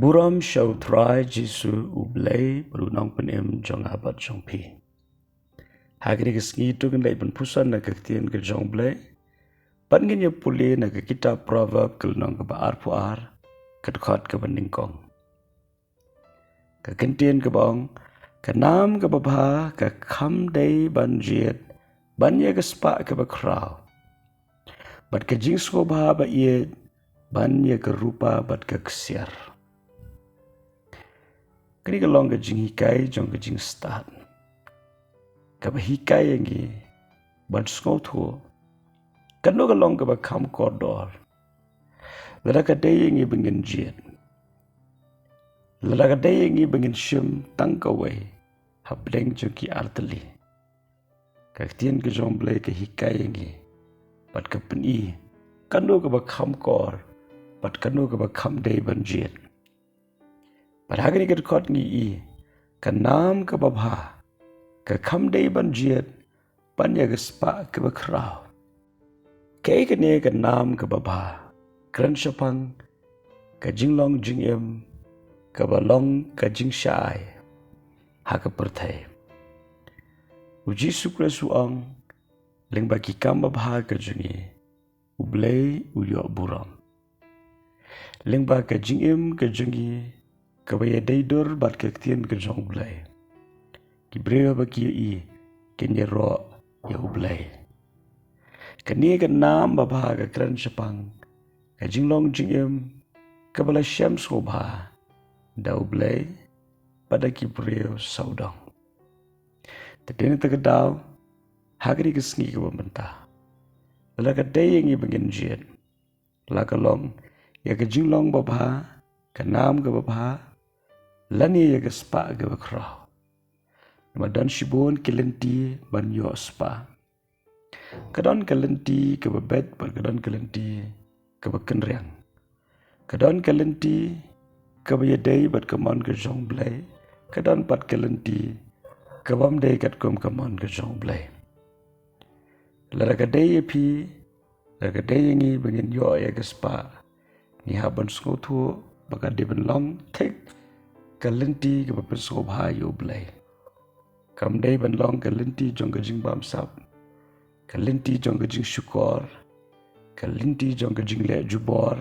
Buram shau thrai jisu ublay berunang penem jong abat jong pi. Hagri kesngi tu kan lai pusan na kektian ke jong blay. Pan ngin puli na ke kitab proverb kelnong ke baar puar kedkot ke beningkong. Ke kentian ke bong ke nam ke babha ke kham day banjiet banya ke spa ke bakrau. Bat ke jing skobha ba iet banya ke rupa bat ke ksiar. Kini kelong ke jing hikai jong ke jing start. Kaba hikai yangi ban skotho. Kano kelong ke bakam kodor. Lada kadai yangi bengin jiet. Lada kadai yangi bengin syum tangkawai habdeng joki arteli. Kaktian ke jong blay ke hikai yangi bat ke peni. Kano ke bakam kor bat kano ke bakam day ban jiet. Padahal ni kedkot ni i, kenam ke babha, ke kham day ban jiet, panya ke spa ke bakrau. Kei kene kenam ke babha, kran syapang, ke jinglong jingem, ke balong ke jing syai, ha ke perthai. Uji sukra suang, ling bagi kam babha ke jungi, ublay uyok buram. Ling ba ke jingem ke jungi, kabaya daidur bat kektian ke jong blay. Kibrewa baki i kenya ro ya blay. Kani ke nam babha ke kran syapang ke jinglong jingem ke bala syam sobha da blay pada kibrewa saudang. Tadini tegedaw hagri kesngi ke bentah. Lala kadai yang i bengin jiet. Lala kalong ya ke jinglong babha ke nam ke babha lani ya ke spa ke bakrau. Namadan shibon kelenti ban yo spa. Kadon kelenti ke babet bar kadon kelenti ke bakenriang. Kadon kelenti ke bayadai bat kemon ke jong blay. Kadon pat kelenti ke bamdai kat kom kemon ke jong blay. Lara kadai pi, lara kadai yangi bengin yo ya ke spa. Ni haban skotu baka deben long tek kalenti ke bapen sobha yo blay. Kam day ban long kalenti jong ke jing bam sap. Kalenti jong ke jing syukor. Kalenti jong ke jing le jubor.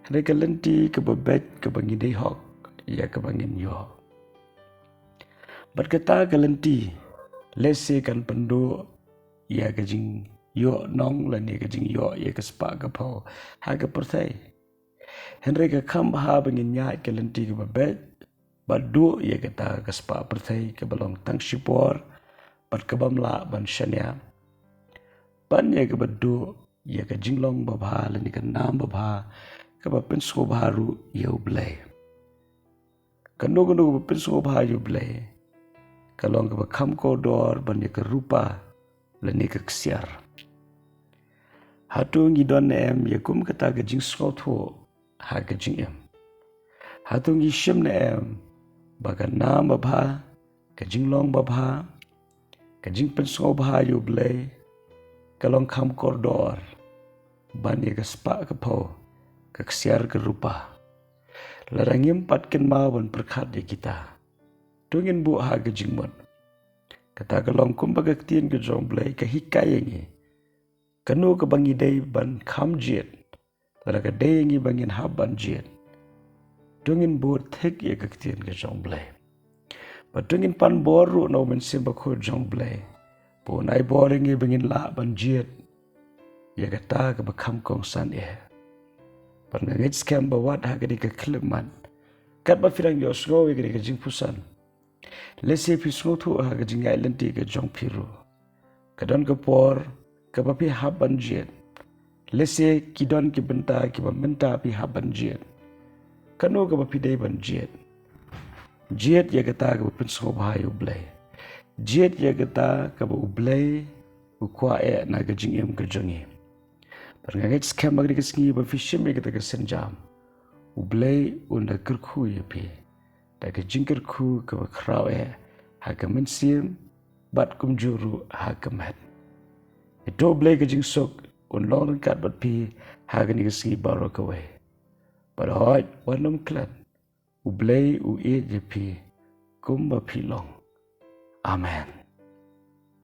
Hane kalenti ke babet ke bangin day hok. Ya ke bangin yo. Bat kata kalenti lese kan pendu ya ke jing yo nong lan ya ke jing yo ya ke spa ke pau. Ha ke perthai. Henry ke kam baha bangin nyat kalenti ke babet. Badu ia kata ke spa perthai ke balong tang shipor pat ke bamla ban syania. Pan ia ke badu ia ke jinglong babha lani ke nam babha ke bapen sko baru ia ublay. Kanu bapen sko babha ia ublay. Kalong ke bakam kodor ban ia ke rupa lani ke ksiar. Hatu ngidon em ia kum kata ke jing sko tho ha ke jing em. Hatu ngi syem na em bagan nam babha, ke jinglong babha, ke jingpen songo babha yo blay, kalong kam kordor, ban ye ke spa ke pau, ke ksiar ke rupa. Larangim patken mawan perkhat ye kita. Tungin bu ha ke jingmon. Kata kalong kum bagaktin ke jong blay, ke hikai yengi. Kanu ke bangi day ban kam jiet, lara ke day yengi bangin hab ban jiet. Tungin buat thek ya kektian ke jong blay. Patungin pan boru na mensim bakho jong blay. Po nai boring ya bengin la ban jiet. Ya kata ke bakam kong san ya. Pan ngait scam bawat ha ke kliman. Kat ba firang yo sro ya ke jingpuson. Lese pi sro tu ha ke jingai lenti ke jong piru. Kadon ke por ke ba pi hab ban jiet. Lese kidon ki benta ki ba menta pi hab ban jiet. Kanu ke bapidai ban jiet. Jiet ya kata ke bapen sobha yo blay. Jiet ya kata ke ba ublay ukwa na ke jingem ke jongi. Perngait scam bagri ke sngi ba fishim ya kata ke senjam. Ublay unda kerku ya pi. Da ke jingkerku ke ba krau ha ke mensim bat kumjuru ha ke mat. Ito blay ke jingsok un long kat bat pi ha ke ni ke sngi baro ke way. Padahal warnam klan u blei u e je pi kumba pilong. Amen.